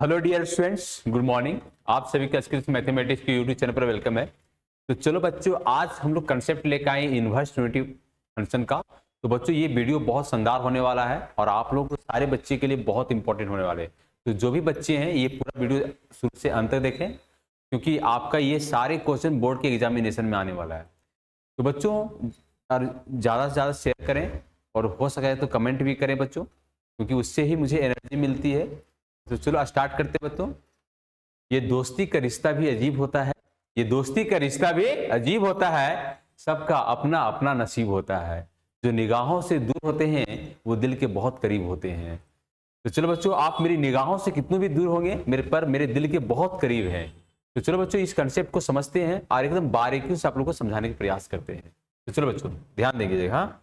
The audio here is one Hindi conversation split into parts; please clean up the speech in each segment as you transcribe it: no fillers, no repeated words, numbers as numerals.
Hello dear students, good morning. आप सभी का स्किल्स मैथमेटिक्स के यूट्यूब चैनल पर वेलकम है। तो चलो बच्चों, आज हम लोग कंसेप्ट लेकर आए इनवर्स यूनिटी फंक्शन का। तो बच्चों, ये वीडियो बहुत शानदार होने वाला है और आप लोग सारे बच्चे के लिए बहुत इंपॉर्टेंट होने वाले हैं। तो जो भी बच्चे हैं, ये पूरा वीडियो शुरू से अंत तक देखें, क्योंकि आपका ये सारे क्वेश्चन बोर्ड के एग्जामिनेशन में आने वाला है। तो बच्चों, ज़्यादा से ज़्यादा शेयर करें और हो सके तो कमेंट भी करें बच्चों, क्योंकि उससे ही मुझे एनर्जी मिलती है। तो चलो स्टार्ट करते हैं बच्चों। ये दोस्ती का रिश्ता भी अजीब होता है, ये दोस्ती का रिश्ता भी अजीब होता है, सबका अपना अपना नसीब होता है। जो निगाहों से दूर होते हैं वो दिल के बहुत करीब होते हैं। तो चलो बच्चों, आप मेरी निगाहों से कितने भी दूर होंगे, मेरे दिल के बहुत करीब हैं। तो चलो बच्चों, इस कंसेप्ट को समझते हैं और एकदम बारीकी से आप लोग को समझाने का प्रयास करते हैं। तो चलो बच्चों, ध्यान देंगे। हाँ,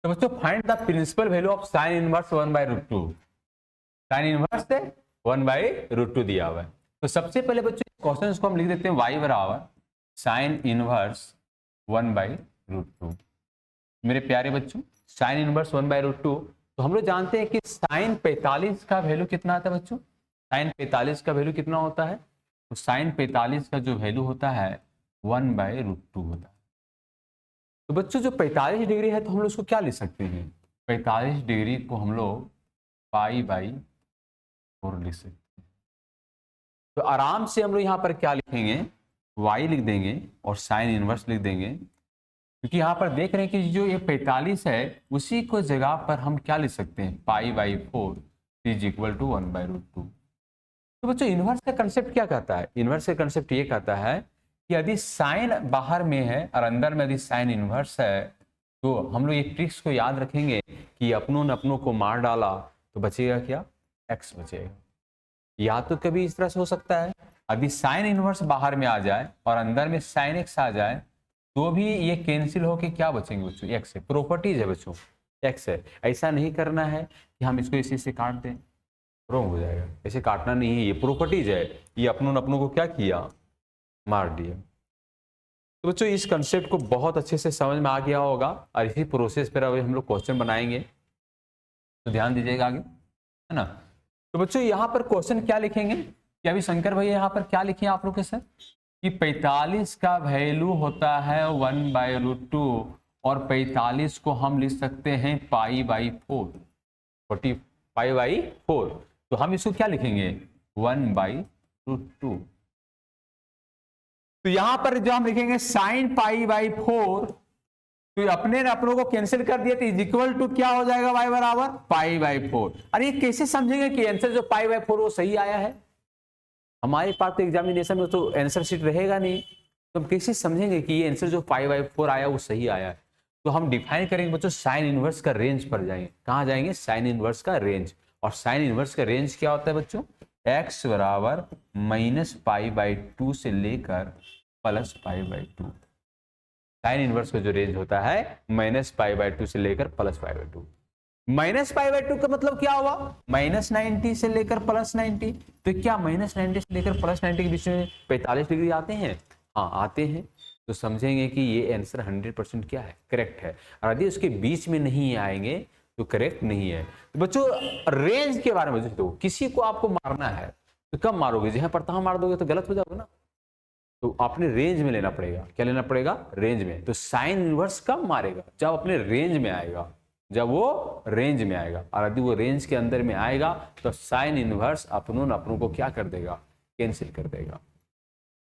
तो बच्चों, find the principal value of sine inverse 1/√2। Sine inverse से 1/√2 दिया हुआ है। तो सबसे पहले बच्चों, क्वेश्चन को हम लिख देते हैं y बराबर साइन इनवर्स 1/√2। मेरे प्यारे बच्चों, साइन इनवर्स 1/√2, तो हम लोग जानते हैं कि साइन 45 का वैल्यू कितना आता है बच्चों। साइन 45 का वैल्यू कितना होता है? तो साइन 45 का जो वैल्यू होता है 1/√2 होता है। तो बच्चों, जो 45 डिग्री है, तो हम लोग उसको क्या लिख सकते हैं? 45 डिग्री को हम लोग π/4 लिख सकते हैं। तो आराम से हम लोग यहाँ पर क्या लिखेंगे? y लिख देंगे और साइन इनवर्स लिख देंगे, क्योंकि यहाँ पर देख रहे हैं कि जो ये 45 है, उसी को जगह पर हम क्या लिख सकते हैं? π/4 इज इक्वल टू 1/√2। तो बच्चों, इनवर्स का कंसेप्ट क्या कहता है? इनवर्स का कंसेप्ट ये कहता है कि यदि साइन बाहर में है और अंदर में यदि साइन इनवर्स है, तो हम लोग ये ट्रिक्स को याद रखेंगे कि अपनों ने अपनों को मार डाला तो बचेगा क्या? x बचेगा। या तो कभी इस तरह से हो सकता है, अभी साइन इनवर्स बाहर में आ जाए और अंदर में साइन एक्स आ जाए, तो भी ये कैंसिल होके क्या बचेंगे बच्चों? एक्स है। प्रॉपर्टीज है बच्चों, एक्स है। ऐसा नहीं करना है कि हम इसको इसी से काट दें, रॉन्ग हो जाएगा। ऐसे काटना नहीं है, ये प्रॉपर्टीज है। ये अपनों अपनों को क्या किया? मार दिया। तो बच्चों, इस कंसेप्ट को बहुत अच्छे से समझ में आ गया होगा और इसी प्रोसेस पर अभी हम लोग क्वेश्चन बनाएंगे। तो ध्यान दीजिएगा आगे, है ना। तो बच्चों, यहाँ पर क्वेश्चन क्या लिखेंगे कि अभी शंकर भैया यहाँ पर क्या लिखे आप लोग के सर कि 45 का वैल्यू होता है 1/√2 और 45 को हम लिख सकते हैं π/4, 40 π/4। तो हम इसको क्या लिखेंगे? 1/√2। तो यहां पर जो हम लिखेंगे साइन π/4, तो अपने ने अपनों को कैंसिल कर दिया, तो इज इक्वल टू क्या हो जाएगा? y बराबर π/4। अरे ये कैसे समझेंगे कि आंसर जो π/4 वो सही आया है? हमारे पास तो एग्जामिनेशन में तो आंसर शीट रहेगा नहीं, तो हम कैसे समझेंगे कि ये आंसर जो π/4 आया वो सही आया है? तो हम डिफाइन करेंगे बच्चों, साइन इनवर्स का रेंज पर जाएंगे। कहां जाएंगे? साइन इनवर्स का रेंज। और साइन इनवर्स का रेंज क्या होता है बच्चों? x बराबर -π/2 से लेकर +π/2। साइन इनवर्स का जो रेंज होता है -π/2 से लेकर +π/2। -π/2 का मतलब क्या हुआ? -90 से लेकर +90। तो क्या -90 से लेकर +90 के बीच में 45 डिग्री आते हैं? हाँ, आते हैं। तो समझेंगे कि ये आंसर 100% क्या है? करेक्ट है। और यदि उसके बीच में नहीं आएंगे तो करेक्ट नहीं है। तो बच्चों, रेंज के बारे में तो किसी को आपको मारना है तो कब मारोगे? जहां पर तहां मार दोगे तो गलत हो जाओगे ना। तो आपने रेंज में लेना पड़ेगा। क्या लेना पड़ेगा? रेंज में। तो साइन इनवर्स कब मारेगा? जब अपने रेंज में आएगा, जब वो रेंज में आएगा। और यदि वो रेंज के अंदर में आएगा तो साइन इनवर्स अपनों को क्या कर देगा? कैंसिल कर देगा।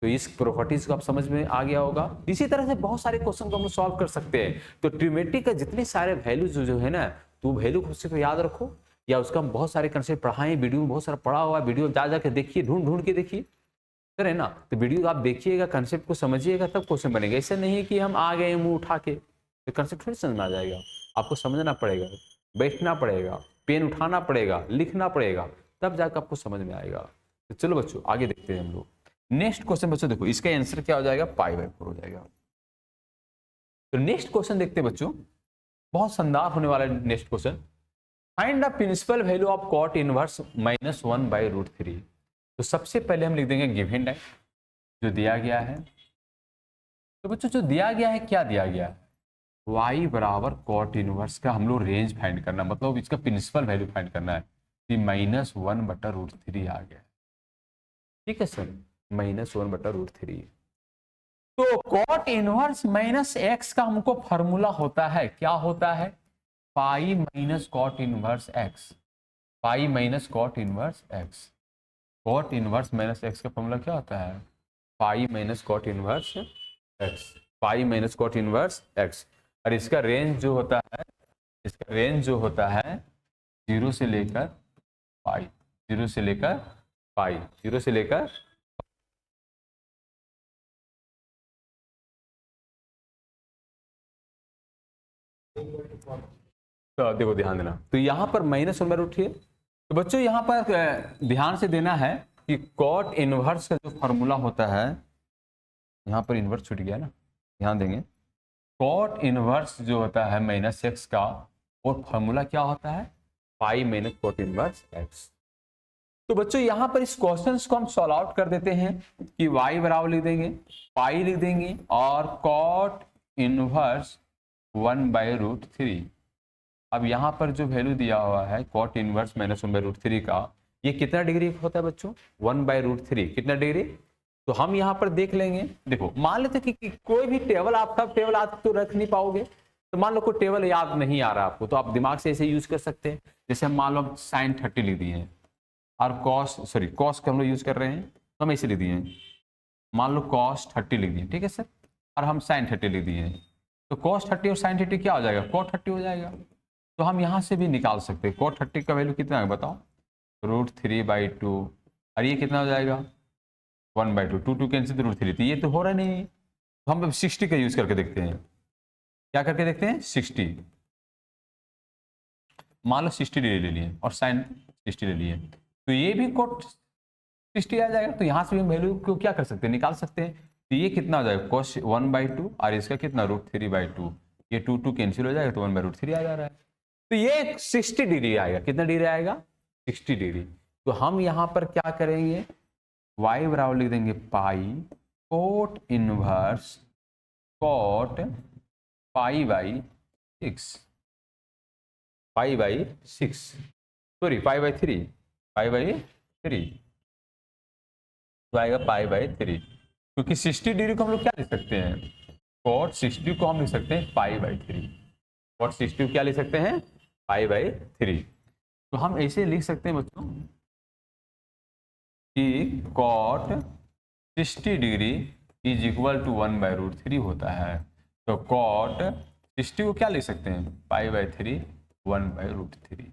तो इस प्रॉपर्टीज को आप समझ में आ गया होगा। इसी तरह से बहुत सारे क्वेश्चन को हम सॉल्व कर सकते हैं। तो ट्रिमेट्री का जितने सारे वैल्यूज जो है ना, तो वैल्यू को सिर्फ याद रखो, या उसका हम बहुत सारे कंसेप्ट पढ़ाएं, वीडियो में बहुत सारा पढ़ा हुआ है, वीडियो जा जाकर देखिए, ढूंढ के देखिए, है ना। तो वीडियो आप देखिएगा, कंसेप्ट को समझिएगा, तब क्वेश्चन बनेगा। ऐसा नहीं है कि हम आ गए मुंह उठा के, तो कंसेप्ट थोड़ी समझ में आ जाएगा। आपको समझना पड़ेगा, बैठना पड़ेगा, पेन उठाना पड़ेगा, लिखना पड़ेगा, तब जाकर आपको समझ में आएगा। तो चलो बच्चों, आगे देखते हैं हम लोग। नेक्स्ट क्वेश्चन बच्चों, देखो इसका आंसर क्या हो जाएगा? π/4 हो जाएगा। तो नेक्स्ट क्वेश्चन देखते हैं बच्चों, बहुत शानदार होने वाला है next question. Find the principal value of cot inverse -1/√3। तो सबसे पहले हम लिख देंगे गिवन है, जो दिया गया है। तो बच्चों, जो दिया गया है, क्या दिया गया है? y बराबर कॉट इनवर्स का हम लोग रेंज फाइंड करना, मतलब इसका प्रिंसिपल वैल्यू फाइंड करना है। -1/√3 आ गया। ठीक है सर, -1/√3। तो कॉट इनवर्स माइनस एक्स का हमको फॉर्मूला होता है, क्या होता है? Pi minus cot inverse X, pi minus cot inverse X. Cot inverse minus X का फॉर्मूला क्या होता है? Pi minus cot inverse X, pi minus cot inverse X. और इसका रेंज जो होता है, इसका रेंज जो होता है 0 से लेकर पाई, 0 से लेकर पाई, 0 से लेकर तो देखो ध्यान देना, तो यहां पर -1/√3 है। तो बच्चों यहां पर ध्यान से देना है कि कॉट इनवर्स का जो फॉर्मूला होता है, यहां पर इनवर्स छूट गया ना, ध्यान देंगे। कॉट इनवर्स जो होता है -x का, और फॉर्मूला क्या होता है? Pi minus cot inverse x। तो बच्चों यहां पर इस क्वेश्चन को हम सॉल्व आउट कर देते हैं कि y बराबर लिख देंगे, पाई लिख देंगे, और कॉट इनवर्स 1/√3। अब यहां पर जो वैल्यू दिया हुआ है कॉट इनवर्स -1/√3 का, ये कितना डिग्री होता है बच्चों? 1/√3। कितना डिग्री? तो हम यहां पर देख लेंगे। देखो मान लेते कि कोई भी टेबल, आप सब टेबल आप तो रख नहीं पाओगे, तो मान लो कोई टेबल याद नहीं आ रहा आपको, तो आप दिमाग से ऐसे यूज कर सकते हैं। जैसे हम मान लो sin 30 लिख दिए हैं, और कॉस का हम लोग यूज कर रहे हैं, तो हम ऐसे लिख दिए हैं, मान लो cos 30 लिख दिए, ठीक है सर, और हम sin 30 लिख दिए हैं। तो cos 30 और sin 30 क्या हो जाएगा? cot 30 हो जाएगा। तो हम यहां से भी निकाल सकते हैं। cot 30 का वैल्यू कितना है बताओ? √3/2, और ये कितना हो जाएगा? 1/2, 2 कैंसिल, √3, तो ये तो हो रहा नहीं। तो हम 60 का यूज करके देखते हैं। क्या करके देखते हैं? 60। मान लो 60 डिग्री ले लिए और sin 60 ले लिए, तो ये भी cot 60 आ जाएगा। तो यहां से भी हम वैल्यू को क्या कर सकते हैं? निकाल सकते हैं। तो ये कितना हो जाएगा? cos 1/2, और इसका कितना? √3/2। ये 2 कैंसिल हो जाएगा, तो 1/√3 आ जा रहा है। तो ये 60 डिग्री आएगा। कितना डिग्री आएगा? 60 डिग्री। तो हम यहां पर क्या करेंगे? y बराबर लिख देंगे पाई कोट इनवर्स कॉट π/6, π/6, सॉरी π/3, π/3, तो आएगा π/3। क्योंकि 60 डिग्री को हम लोग क्या लिख सकते हैं? कॉट 60 को हम लिख सकते हैं π/3। कॉट 60 को क्या लिख सकते हैं? π/3। तो हम ऐसे लिख सकते हैं बच्चों कि cot 60 degree is equal to 1/√3 होता है। तो कॉट 60 को क्या लिख सकते हैं? π/3, 1/√3।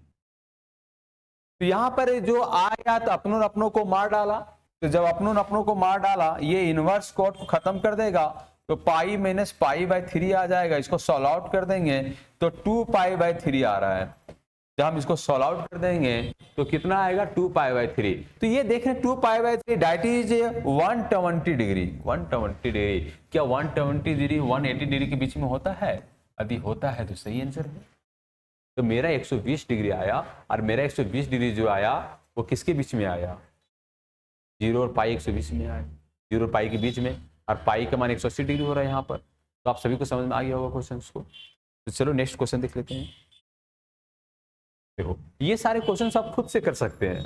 तो यहां पर जो आया तो अपनों को मार डाला। तो जब अपनों को मार डाला, ये इनवर्स कॉट को खत्म कर देगा, तो पाई माइनस π/3 आ जाएगा। इसको सॉल्व आउट कर देंगे तो 2π/3 आ रहा है। जब हम इसको सॉल्व आउट कर देंगे तो कितना आएगा? 2π/3। तो ये देख रहे हैं 2π/3 दैट इज 120 डिग्री। 120 डिग्री, क्या 120 डिग्री 180 डिग्री के बीच में होता है? यदि होता है तो सही आंसर है। तो मेरा 120 डिग्री आया, और मेरा 120 डिग्री जो आया वो किसके बीच में आया? 0 और पाई 120 में आया, 0 और पाई के बीच में, और पाई का मान 180 डिग्री हो रहा है यहाँ पर। तो आप सभी को समझ में आ गया होगा क्वेश्चन को। तो चलो नेक्स्ट क्वेश्चन देख लेते हैं। देखो ये सारे क्वेश्चन आप खुद से कर सकते हैं,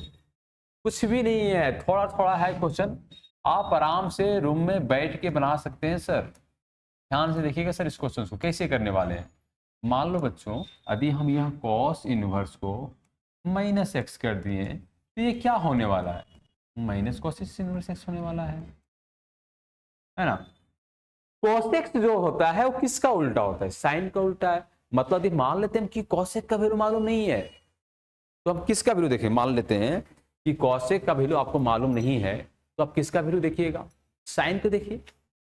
कुछ भी नहीं है, थोड़ा थोड़ा है क्वेश्चन, आप आराम से रूम में बैठ के बना सकते हैं सर। ध्यान से देखिएगा सर इस क्वेश्चन को कैसे करने वाले हैं। मान लो बच्चों, यदि हम यहाँ कॉस इनवर्स को -x कर दिए, तो ये क्या होने वाला है? माइनस cos इनवर्स x होने वाला है ना। cos x जो होता है वो किसका उल्टा होता है? साइन का उल्टा है। मतलब यदि मान लेते हैं कि cos x का वैल्यू मालूम नहीं है, तो हम किसका वैल्यू देखें? मान लेते हैं कि cos x का वैल्यू आपको मालूम नहीं है, तो आप किसका वैल्यू देखिएगा? साइन को देखिए।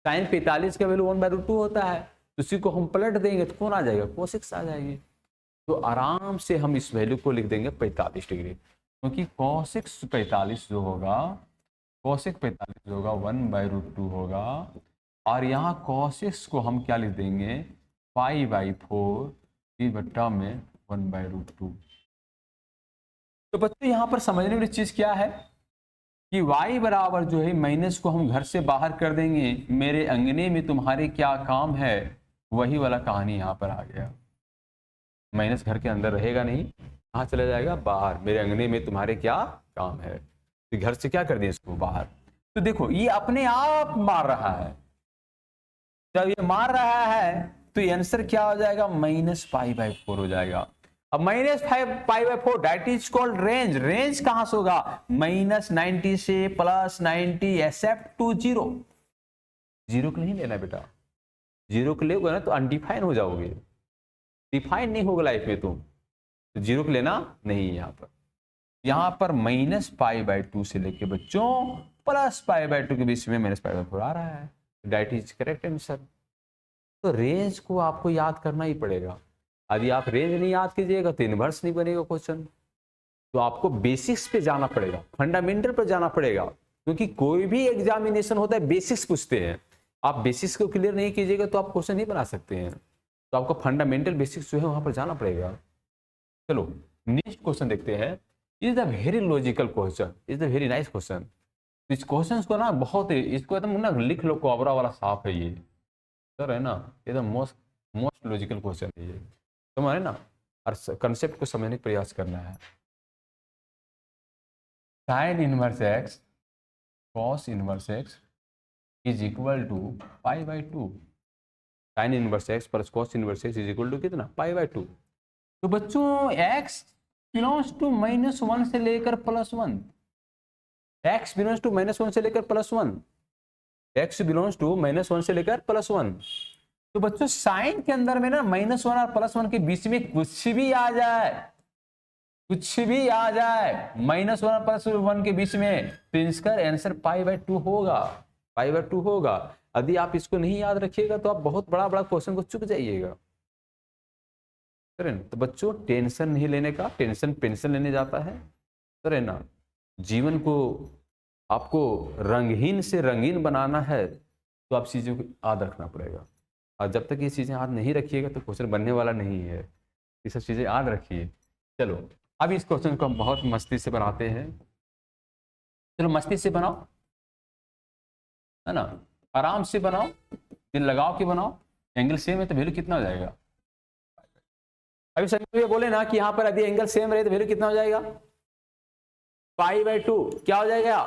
साइन 45 का वैल्यू 1/√2 होता है, तो उसी को हम पलट देंगे तो कौन आ जाएगा? cos x आ जाएगी। तो आराम से हम इस वैल्यू को लिख देंगे 45 डिग्री, क्योंकि cos x 45 जो होगा, cos x 45 जो होगा 1/√2 होगा, और यहाँ cos x को हम क्या लिख देंगे? π/4 बट्टा में 1/√2। तो बच्चों यहाँ पर समझने वाली चीज क्या है कि y बराबर जो है माइनस को हम घर से बाहर कर देंगे, मेरे अंगने में तुम्हारे क्या काम है, वही वाला कहानी यहाँ पर आ गया। माइनस घर के अंदर रहेगा नहीं, कहाँ चला जाएगा? बाहर। मेरे अंगने में तुम्हारे क्या काम है? तो घर से क्या कर दिया इसको? बाहर। तो देखो ये अपने आप मार रहा है। जब ये मार रहा है तो आंसर क्या हो जाएगा? -π/4 हो जाएगा। अब -π/4 that is called range. Range कहां से होगा? -90 से +90 एक्सेप्ट टू 0। 0 को नहीं लेना बेटा, 0 को लेगा ना तो अनडिफाइन हो जाओगे, डिफाइन नहीं होगा लाइफ में तुम। तो 0 को लेना नहीं है यहाँ पर। यहाँ पर -π/2 से लेके बच्चों +π/2 के बीच में -π/4 आ रहा है। That is correct answer. तो रेंज को आपको याद करना ही पड़ेगा। यदि आप रेंज नहीं याद कीजिएगा तो इनवर्स नहीं बनेगा क्वेश्चन। तो आपको बेसिक्स पे जाना पड़ेगा, फंडामेंटल पर जाना पड़ेगा, क्योंकि कोई भी एग्जामिनेशन होता है बेसिक्स पूछते हैं। आप बेसिक्स को क्लियर नहीं कीजिएगा तो आप क्वेश्चन नहीं बना सकते हैं। तो आपको फंडामेंटल बेसिक्स जो है वहां पर जाना पड़ेगा। चलो नेक्स्ट क्वेश्चन देखते हैं। Is the very logical question, is the very nice question. इस क्वेश्चन को ना बहुत, इसको एकदम ना लिख लो, कोबरा वाला साफ है ये सर, है ना, एकदम मोस्ट लॉजिकल क्वेश्चन है ये, समझ ना। और कंसेप्ट को समझने का प्रयास करना है। sin inverse x cos inverse x is equal to π/2। sin inverse x plus cos inverse x is equal to कितना? π/2। तो बच्चों x बिलोंग्स टू -1 से लेकर +1, x बिलोंग्स टू -1 से लेकर +1, x बिलोंग्स टू -1 से लेकर +1। तो बच्चों साइन के अंदर में ना -1 और +1 के बीच में कुछ भी आ जाए, कुछ भी आ जाए -1 और +1 के बीच में, तो इसका आंसर π/2 होगा, π/2 होगा। यदि आप इसको नहीं याद रखिएगा तो आप बहुत बड़ा बड़ा क्वेश्चन को चुक जाइएगा। तो बच्चों टेंशन नहीं लेने का, टेंशन पेंशन लेने जाता है, सर है ना। जीवन को आपको रंगहीन से रंगीन बनाना है तो आप चीज़ों को याद रखना पड़ेगा। और जब तक ये चीज़ें याद नहीं रखिएगा तो क्वेश्चन बनने वाला नहीं है। ये सब चीज़ें याद रखिए। चलो अब इस क्वेश्चन को हम बहुत मस्ती से बनाते हैं। चलो मस्ती से बनाओ, है ना, आराम से बनाओ, दिल लगाओ के बनाओ। एंगल सेम है तो वैल्यू कितना हो जाएगा? अभी सभी बोले ना कि यहाँ पर यदि एंगल सेम रहे तो वैल्यू कितना हो जाएगा? π/2। क्या हो जाएगा?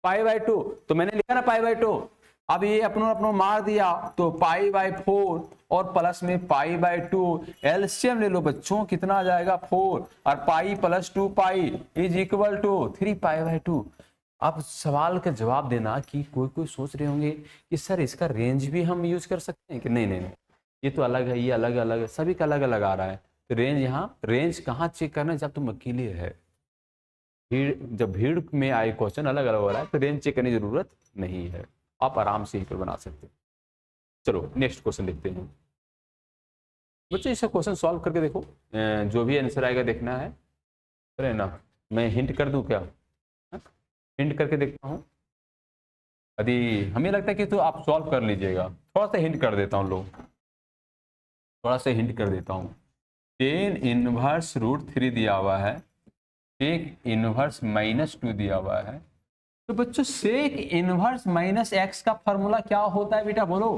π/2। तो मैंने लिखा ना π/2। अब ये अपनों मार दिया तो π/4 और प्लस में π/2। एलसीएम ले लो बच्चों, कितना आ जाएगा? 4 और pi plus 2π is equal to 3π/2। आप सवाल का जवाब देना कि कोई सोच रहे होंगे कि सर इसका रेंज भी हम यूज कर सकते हैं कि नहीं, ये तो अलग है, ये अलग अलग है, सभी का अलग अलग आ रहा है। तो रेंज यहाँ, रेंज कहाँ चेक करना है? जब तुम अकेले है, जब भीड़ में आए क्वेश्चन अलग अलग हो रहा है तो रेंज चेक करने की जरूरत नहीं है, आप आराम से ही पर बना सकते हैं। चलो नेक्स्ट क्वेश्चन देखते हैं बच्चों। इसे क्वेश्चन सॉल्व करके देखो, जो भी आंसर आएगा देखना है, है ना। मैं हिंट कर दूं क्या? हिंट करके देखता हूँ। यदि हमें लगता है कि तो आप सॉल्व कर लीजिएगा, थोड़ा सा हिंट कर देता हूँ लोग, थोड़ा सा हिंट कर देता हूँ। tan इनवर्स √3 दिया हुआ है, sec इनवर्स -2 दिया हुआ है। तो बच्चों sec इनवर्स -x का फॉर्मूला क्या होता है बेटा? बोलो।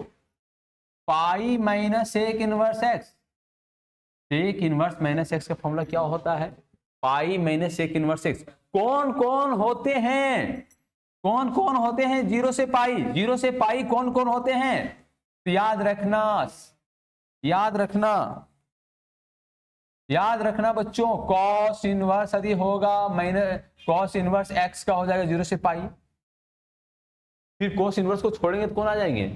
Pi minus sec inverse x। sec inverse -x का फॉर्मूला क्या होता है? Pi minus sec inverse x। कौन कौन होते हैं? कौन कौन होते हैं 0 से पाई? 0 से पाई कौन कौन होते हैं? तो याद रखना, याद रखना, याद रखना बच्चों। cos इनवर्स यदि होगा cos इनवर्स x का हो जाएगा 0 से पाई। फिर cos इनवर्स को छोड़ेंगे तो कौन आ जाएंगे?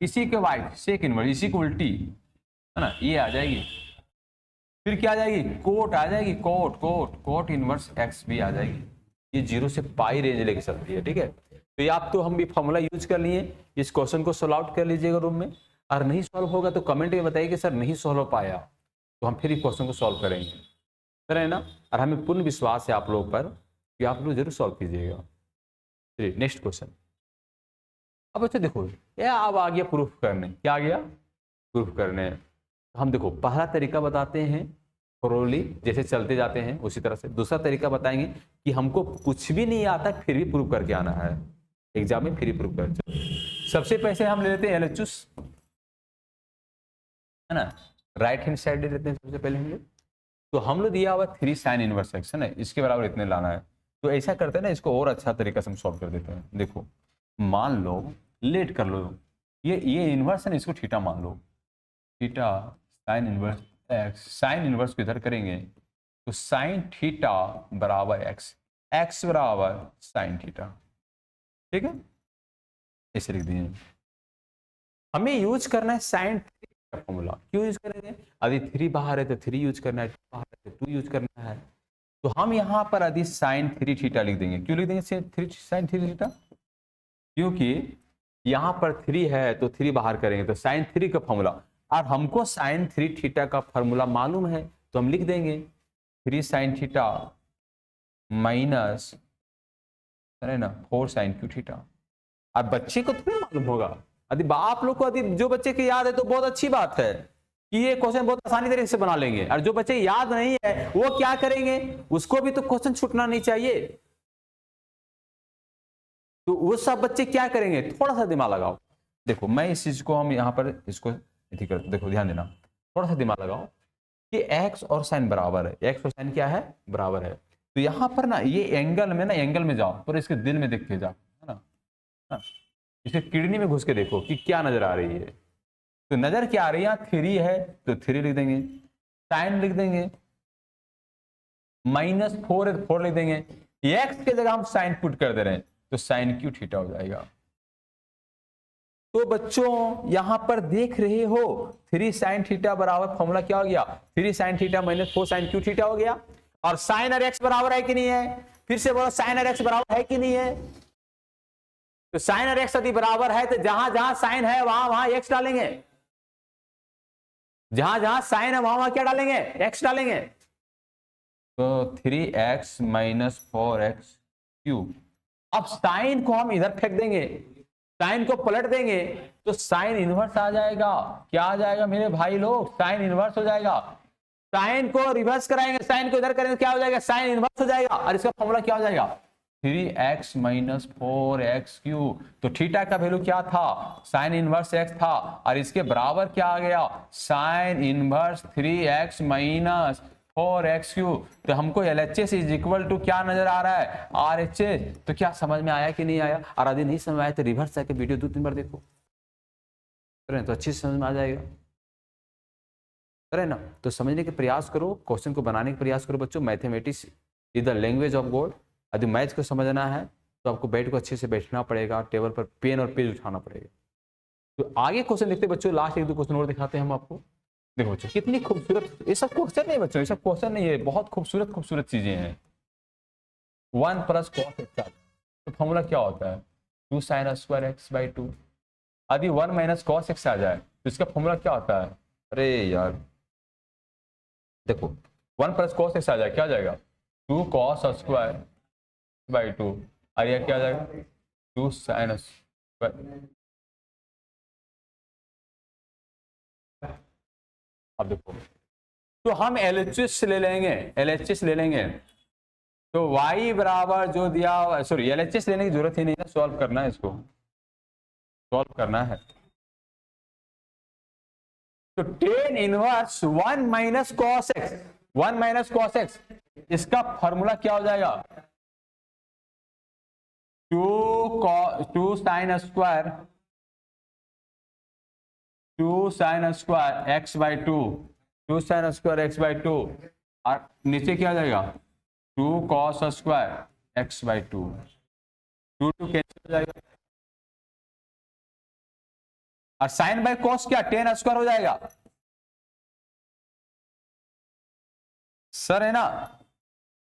इसी के वाइट sec इनवर्स, इसी को उल्टी, है ना, ये आ जाएगी। फिर क्या आ जाएगी? कोट आ जाएगी, कोट इनवर्स x भी आ जाएगी। ये 0 से पाई रेंज लेके चलती है, ठीक है। तो ये आप तो हम भी फॉर्मूला यूज कर लिए। इस क्वेश्चन को सॉल्व आउट कर लीजिएगा रूम में, और नहीं सॉल्व होगा तो कमेंट में बताइए कि सर नहीं सॉल्व हो पाया, तो हम फिर इस क्वेश्चन को सॉल्व करेंगे, है ना। और हमें पूर्ण विश्वास है आप लोगों पर कि आप लोग जरूर सॉल्व कीजिएगा। चलिए नेक्स्ट क्वेश्चन। अब अच्छा देखो, ये अब आ गया प्रूफ करने। क्या आ गया? प्रूफ करने। हम देखो पहला तरीका बताते हैं थोरोली, जैसे चलते जाते हैं उसी तरह से। दूसरा तरीका बताएंगे कि हमको कुछ भी नहीं आता फिर भी प्रूफ करके आना है एग्जाम में, फिर प्रूफ कर। सबसे पहले हम ले लेते हैं LHS, है ना, राइट हैंड साइड ले लेते हैं सबसे पहले हम लोग। तो हम लोग दिया हुआ 3 साइन इनवर्स एक्स है ना, इसके बराबर इतने लाना है। तो ऐसा करते हैं ना, इसको और अच्छा तरीका से हम सॉल्व कर देते हैं। देखो मान लो, लेट कर लो, ये इनवर्स है ना, इसको थीटा मान लो, theta sine inverse x, sine inverse को इधर करेंगे तो साइन थीटा बराबर एक्स, एक्स बराबर साइन थीटा। ठीक है, ऐसे लिख दिए। हमें यूज करना है साइन का फॉर्मूला। क्यों यूज करेंगे? यदि 3 बाहर है तो 3 यूज करना है, 2 बाहर है तो 2 यूज करना है। तो हम यहां पर यदि साइन 3 थीटा लिख देंगे। क्यों लिख देंगे 3 साइन 3 थीटा? क्योंकि यहां पर 3 है तो 3 बाहर करेंगे तो साइन 3 का फॉर्मूला, और हमको साइन 3 थीटा का फॉर्मूला मालूम है तो हम लिख देंगे 3 साइन थीटा माइनस है ना 4 साइन क्यू थीटा। अब बच्चे को थोड़ी मालूम होगा, यदि आप लोग को, यदि जो बच्चे की याद है तो बहुत अच्छी बात है कि ये क्वेश्चन बहुत आसानी तरीके से बना लेंगे, और जो बच्चे याद नहीं है वो क्या करेंगे, उसको भी तो क्वेश्चन छूटना नहीं चाहिए। तो वो सब बच्चे क्या करेंगे, थोड़ा सा दिमाग लगाओ। देखो मैं इस चीज को, हम यहाँ पर इसको देखो ध्यान देना, थोड़ा सा दिमाग लगाओ कि एक्स और साइन बराबर है, एक्स और साइन क्या है, बराबर है। तो यहाँ पर ना ये एंगल में ना, एंगल में जाओ पर इसके दिल में देख के जाओ, है ना, इसके किडनी में घुस के देखो कि क्या नजर आ रही है। तो नजर क्या आ रही है, यहाँ 3 है तो 3 लिख देंगे, साइन लिख देंगे, -4 है तो 4 लिख देंगे, एक्स के जगह हम साइन पुट कर दे रहे हैं तो साइन क्यू थीटा हो जाएगा। तो बच्चों यहां पर देख रहे हो 3 साइन थीटा बराबर फॉर्मूला क्या हो गया, 3 sine theta -4 sine cube theta हो गया। और साइन और एक्स बराबर है कि नहीं है, फिर से बोलो साइन और एक्स बराबर है कि नहीं है। तो साइन और एक्स यदि बराबर है तो जहां जहां साइन है वहां वहां एक्स डालेंगे, जहां जहां साइन है वहां वहां क्या डालेंगे, एक्स डालेंगे। तो 3x माइनस 4x क्यूब। अब साइन को हम इधर फेंक देंगे, साइन को पलट देंगे तो साइन इनवर्स आ जाएगा। क्या आ जाएगा मेरे भाई लोग, साइन इनवर्स हो जाएगा। साइन को रिवर्स कराएंगे, साइन को इधर करेंगे क्या हो जाएगा, साइन इनवर्स हो जाएगा। और इसका फॉर्मूला क्या हो जाएगा, 3x माइनस 4x क्यूब। तो थीटा का वैल्यू क्या था, साइन इनवर्स x था, और इसके बराबर क्या आ गया, sine inverse 3x minus 4x cube. तो हमको LHS इज इक्वल टू क्या नजर आ रहा है, RHS। तो क्या समझ में आया कि नहीं आया? और यदि नहीं समझ आया तो रिवर्स आके वीडियो 2-3 बार देखो, तो अच्छी से समझ में आ जाएगा, ना। तो समझने के प्रयास करो, क्वेश्चन को बनाने का प्रयास करो बच्चों। Mathematics is the language of God. यदि मैथ्स को समझना है तो आपको बैठ को अच्छे से बैठना पड़ेगा, टेबल पर पेन और पेज उठाना पड़ेगा। तो आगे क्वेश्चन देखते बच्चों, लास्ट 1-2 क्वेश्चन और दिखाते हैं हम आपको। देखो बच्चों कितनी खूबसूरत, ये सब क्वेश्चन नहीं बच्चों, ये सब क्वेश्चन नहीं है, बहुत खूबसूरत खूबसूरत चीजें हैं। 1 प्लस कॉस एक्स, तो फॉर्मूला क्या होता है, 2 साइन स्क्वायर एक्स बाई 2। यदि 1 माइनस कॉस एक्स आ जाए तो इसका फॉर्मूला क्या होता है, अरे यार देखो 1 प्लस कॉस एक्स आ जाए क्या आ जाएगा, 2 कॉस स्क्वायर बाई 2, और यह क्या आ जाएगा 2 साइन स्क्वायर। अब देखो, तो हम LHS ले लेंगे, LHS ले लेंगे। तो y बराबर जो दिया, सॉरी LHS लेने की जरूरत ही नहीं है, सॉल्व करना है, इसको सॉल्व करना है। तो tan inverse 1 minus cos x, 1 minus cos x, इसका फॉर्मूला क्या हो जाएगा, 2 sine square, 2 sine square x by 2, 2 sine square x by 2, और नीचे क्या आ जाएगा 2 cos square x by 2, 2 cancel हो जाएगा, और साइन बाई कॉस क्या टेन स्क्वायर हो जाएगा, सर है ना।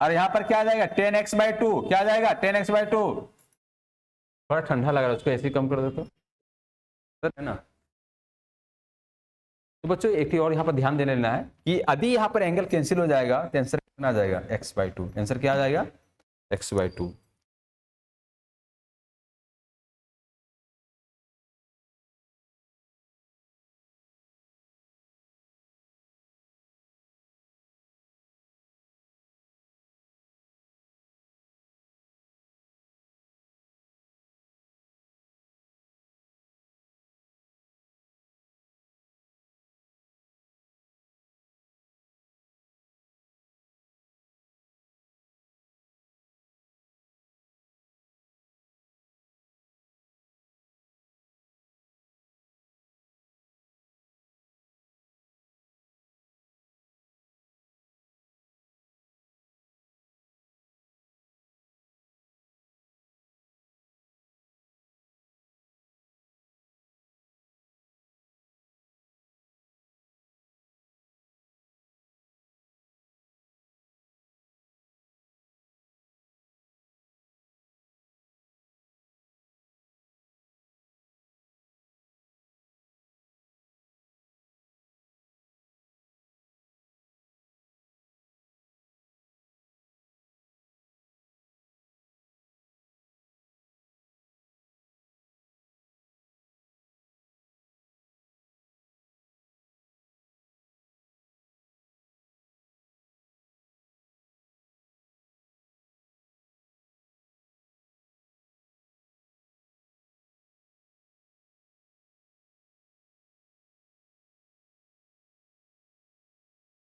और यहां पर क्या आ जाएगा 10x बाई 2, क्या आ जाएगा 10x बाई 2। थोड़ा ठंडा लग रहा है, उसको ऐसे ही कम कर दो तो, सर है ना। तो बच्चों एक और यहाँ पर ध्यान देने लेना है कि यदि यहाँ पर एंगल कैंसिल हो जाएगा तो आंसर कितना आ जाएगा, x बाई 2। आंसर क्या आ जाएगा, x बाई 2।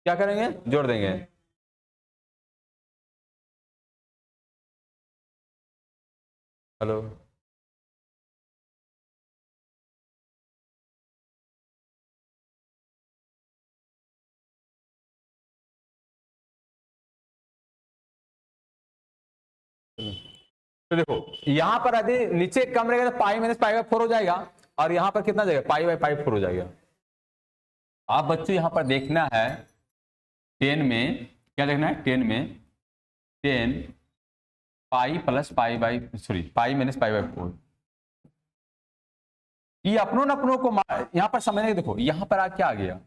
क्या करेंगे, जोड़ देंगे। हेलो, तो देखो यहां पर यदि नीचे कम रहेगा तो पाई माइनस पाई बाई 4 हो जाएगा, और यहां पर कितना जाएगा, पाई बाई पाई 4 हो जाएगा। आप बच्चों यहां पर देखना है 10 में, क्या देखना है 10 में, 10 pi plus pi by sorry pi minus pi by 4, ये अपनों को यहां पर समझने, देखो यहां पर क्या आ गया,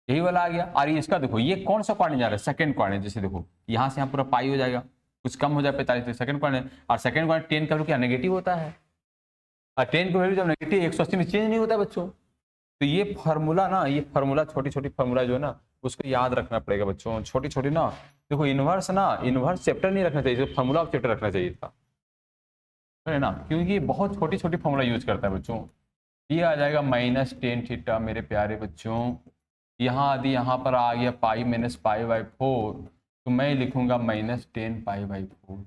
यही वाला आ गया। और इसका देखो ये कौन सा क्वाड्रेंट जा रहा है, सेकंड क्वाड्रेंट। जैसे देखो यहां से यहां पूरा पाई हो जाएगा, कुछ कम हो जाए 45, सेकंड क्वाड्रेंट। और सेकंड क्वाड्रेंट 10 का क्या नेगेटिव होता है, और 10 का वैल्यू जब नेगेटिव 180 में चेंज नहीं होता बच्चों। तो ये फार्मूला ना, ये फार्मूला छोटी छोटी फार्मूला जो है ना उसको याद रखना पड़ेगा बच्चों, छोटी छोटी ना। देखो इनवर्स ना, इनवर्स चैप्टर नहीं रखना चाहिए, फार्मूला ऑफ चैप्टर रखना चाहिए था, है ना, क्योंकि बहुत छोटी छोटी फार्मूला यूज करता है बच्चों। ये आ जाएगा -10 थीटा मेरे प्यारे बच्चों। यहाँ यदि यहाँ पर आ गया पाई माइनस पाई बाई 4, तो मैं लिखूंगा -10 पाई बाई 4।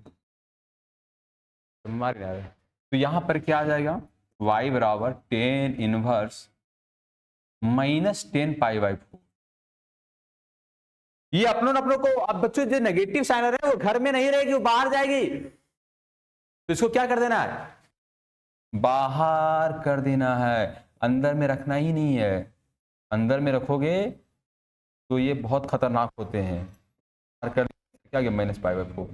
तो यहाँ पर क्या आ जाएगा, y बराबर 10 इनवर्स -10 पाई बाई 4। ये अपनों को, अब बच्चों जो नेगेटिव साइन है वो घर में नहीं रहेगी, वो बाहर जाएगी, तो इसको क्या कर देना है, बाहर कर देना है, अंदर में रखना ही नहीं है। अंदर में रखोगे तो ये बहुत खतरनाक होते हैं। कर क्या गया -पाई/4,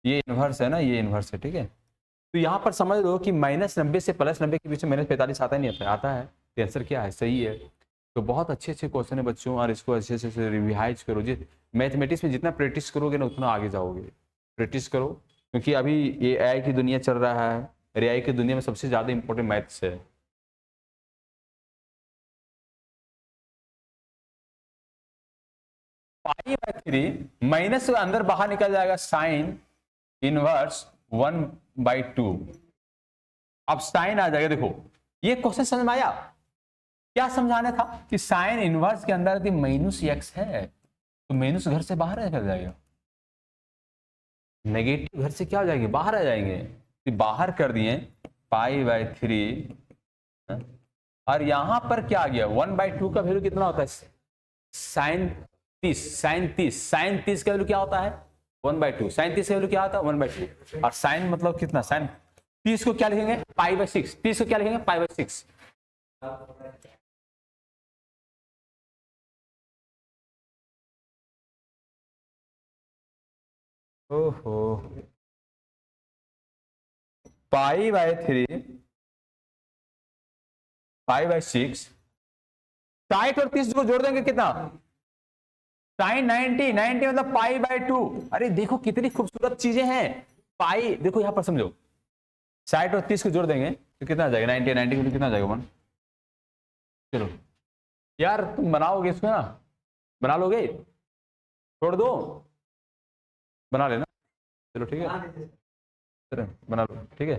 ये इनवर्स है ना, ये इनवर्स है, ठीक है। तो यहाँ पर समझ लो कि -90 से +90 के बीच में -45 आता ही नहीं आता, आता है, तो आंसर क्या है, सही है। तो बहुत अच्छे अच्छे क्वेश्चन है बच्चों, और इसको अच्छे से रिवाइज करो। मैथमेटिक्स में जितना प्रैक्टिस करोगे ना उतना आगे जाओगे। प्रैक्टिस करो, क्योंकि अभी ये एआई की दुनिया चल रहा है, एआई की दुनिया में सबसे ज़्यादा इंपॉर्टेंट मैथ्स है। पाई/3 माइनस अंदर बाहर निकल जाएगा, साइन इनवर्स 1/2। अब साइन आ जाएगा। देखो ये क्वेश्चन समझ में आया, क्या समझाना था कि साइन इनवर्स के अंदर यदि -x है तो माइनस घर से बाहर निकल जाएगा, नेगेटिव घर से क्या हो जाएगी, बाहर आ जाएंगे। तो बाहर कर दिए पाई/3, और यहां पर क्या आ गया 1/2 का वैल्यू कितना होता है, साइन 30 का वैल्यू क्या होता है 1/2, साइन 30 का वैल्यू क्या होता है 1/2। और साइन मतलब कितना, साइन 30 को क्या लिखेंगे पाई/6, 30 को क्या लिखेंगे पाई/6। ओहो, पाई/3 पाई/6, 60 और 30 को जोड़ देंगे कितना, साइन 90 मतलब पाई/2। अरे देखो कितनी खूबसूरत चीजें हैं। पाई देखो यहां पर समझो, 60 और 30 को जोड़ देंगे तो कितना आ जाएगा 90 कितना आ जाएगा 1। चलो यार तुम बनाओगे इसको ना, बना लोगे, छोड़ दो, बना लेना, चलो ठीक है, चलो बना लो, ठीक है।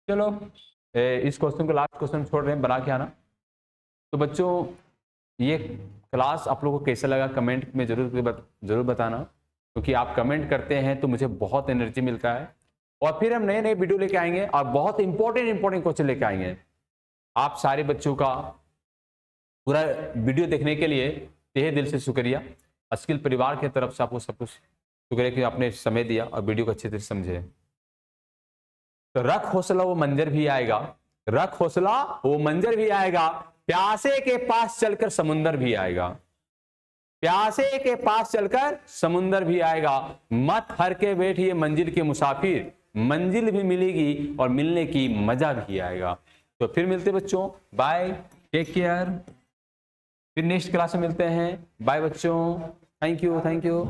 चलो इस क्वेश्चन को लास्ट क्वेश्चन छोड़ रहे हैं, बना के आना। तो बच्चों ये क्लास आप लोगों को कैसा लगा कमेंट में जरूर बताना, क्योंकि आप कमेंट करते हैं तो मुझे बहुत एनर्जी मिलता है, और फिर हम नए नए वीडियो लेके आएंगे और बहुत इंपॉर्टेंट क्वेश्चन लेके आएंगे। आप सारे बच्चों का पूरा वीडियो देखने के लिए तहे दिल से शुक्रिया। अस्किल परिवार की तरफ से आपको सब कुछ शुक्रिया कि आपने समय दिया और वीडियो को अच्छे से समझे। तो रख हौसला वो मंजर भी आएगा, रख हौसला वो मंजर भी आएगा, प्यासे के पास चलकर समुंदर भी आएगा, प्यासे के पास चलकर समुंदर भी आएगा। मत हर के बैठिए मंजिल के मुसाफिर, मंजिल भी मिलेगी और मिलने की मजा भी आएगा। तो फिर मिलते बच्चों, बाय, टेक केयर, फिर नेक्स्ट क्लास में मिलते हैं। बाय बच्चों, थैंक यू।